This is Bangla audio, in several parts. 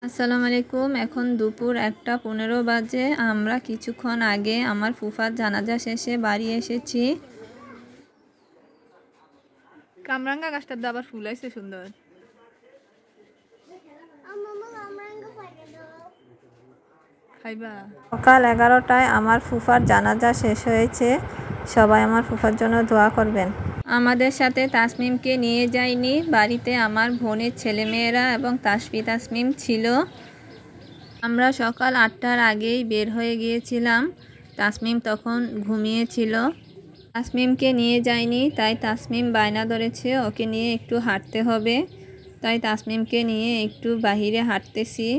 আসসালামু আলাইকুম। এখন দুপুর 1:15 বাজে। আমরা কিছুক্ষণ আগে আমার ফুফার জানাজা শেষে বাড়ি এসেছি। কামরাঙ্গা গাছটার আবার ফুল আছে সুন্দর। সকাল 11টায় আমার ফুফার জানাজা শেষ হয়েছে। সবাই আমার ফুফার জন্য দোয়া করবেন। আমাদের সাথে তাসমিমকে নিয়ে যায়নি। বাড়িতে আমার বোনের ছেলেমেয়েরা এবং তাসমিম ছিল। আমরা সকাল 8টার আগেই বের হয়ে গিয়েছিলাম। তাসমিম তখন ঘুমিয়েছিল। তাসমিমকে নিয়ে যায়নি, তাই তাসমিম বায়না ধরেছে ওকে নিয়ে একটু হাঁটতে হবে। তাই তাসমিমকে নিয়ে একটু বাহিরে হাঁটতেছি।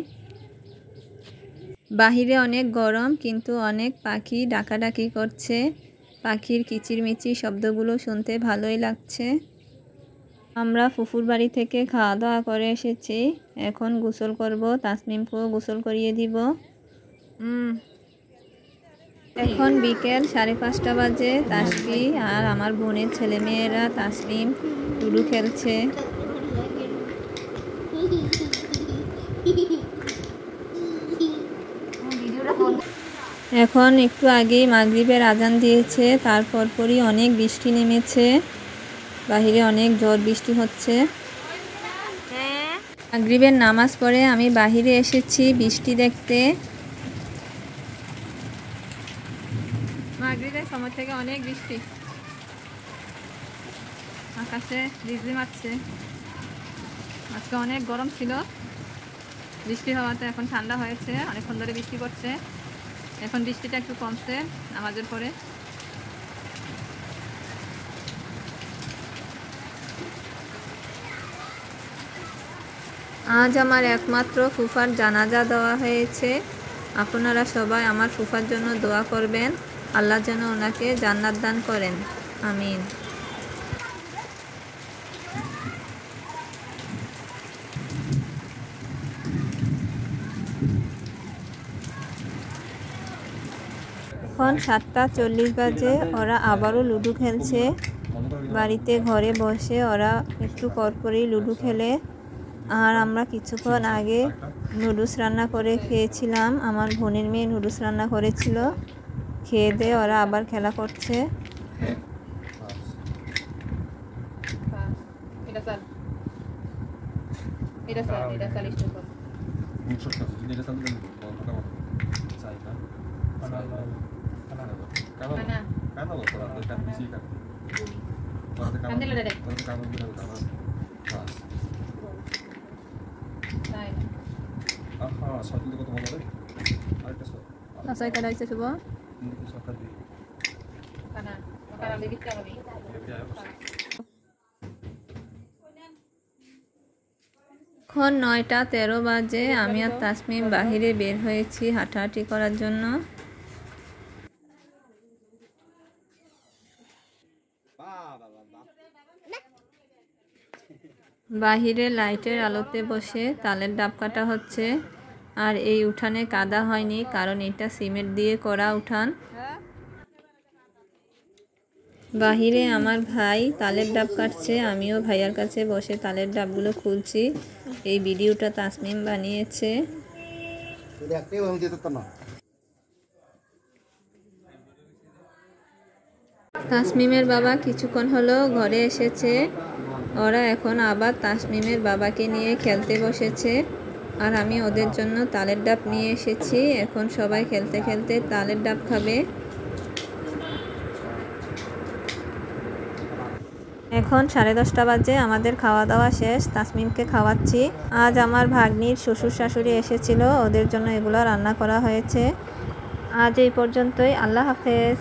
বাহিরে অনেক গরম, কিন্তু অনেক পাখি ডাকাডাকি করছে। পাখির কিচিরমিচির শব্দগুলো শুনতে ভালোই লাগছে। আমরা ফুফুর বাড়ি থেকে খাওয়া দাওয়া করে এসেছি। এখন গোসল করব, তাসমিমকেও গোসল করিয়ে দিব। এখন বিকেল 5:30 বাজে। তাসফি আর আমার বোনের ছেলেমেয়েরা তাসমিম লুডো খেলছে। এখন একটু আগেই মাগরিবের আজান দিয়েছে, তারপর পরই অনেক বৃষ্টি নেমেছে। বাহিরে অনেক ঝড় বৃষ্টি হচ্ছে। মাগরিবের নামাজ পড়ে আমি বাহিরে এসেছি বৃষ্টি দেখতে। মাগরিবের সময় থেকে অনেক বৃষ্টি, আকাশে বিজলি মারছে। আজকে অনেক গরম ছিল, বৃষ্টি হওয়াতে এখন ঠান্ডা হয়েছে। অনেকক্ষণ ধরে বৃষ্টি পড়ছে, এখন বৃষ্টিটা একটু কমছে নামাজের পরে। আজ আমার একমাত্র ফুফার জানাজা দেওয়া হয়েছে। আপনারা সবাই আমার ফুফার জন্য দোয়া করবেন, আল্লাহ যেন ওনাকে জান্নাত দান করেন, আমিন। এখন 7:40 বাজে। ওরা আবারও লুডো খেলছে। বাড়িতে ঘরে বসে ওরা একটু পরপরই লুডো খেলে। আর আমরা কিছুক্ষণ আগে নুডলস রান্না করে খেয়েছিলাম। আমার বোনের মেয়ে নুডলস রান্না করেছিল। খেয়ে দিয়ে ওরা আবার খেলা করছে। এখন 9:13 বাজে। আমি আর তাসমিম বাহিরে বের হয়েছি হাঁটাহাঁটি করার জন্য। বাহিরে লাইটের আলোতে বসে তালের ডাব কাটা হচ্ছে। আর এই উঠানে কাদা হয়নি, কারণ এটা সিমেন্ট দিয়ে করা উঠান। বাহিরে আমার ভাই তালের ডাব কাটছে, আমিও ভাইয়ার কাছে বসে তালের ডাবগুলো খুলছি। এই ভিডিওটা তাসমিম বানিয়েছে। তাসমিমের বাবা কিছুক্ষণ হলো ঘরে এসেছে। ওরা এখন আবার তাসমিমের বাবাকে নিয়ে খেলতে বসেছে। আর আমি ওদের জন্য তালের ডাব নিয়ে এসেছি। এখন সবাই খেলতে খেলতে তালের ডাব খাবে। এখন 10:30 বাজে। আমাদের খাওয়া দাওয়া শেষ। তাসমিমকে খাওয়াচ্ছি। আজ আমার ভাগ্নির শ্বশুর শাশুড়ি এসেছিল, ওদের জন্য এগুলো রান্না করা হয়েছে। আজ এই পর্যন্তই। আল্লাহ হাফেজ।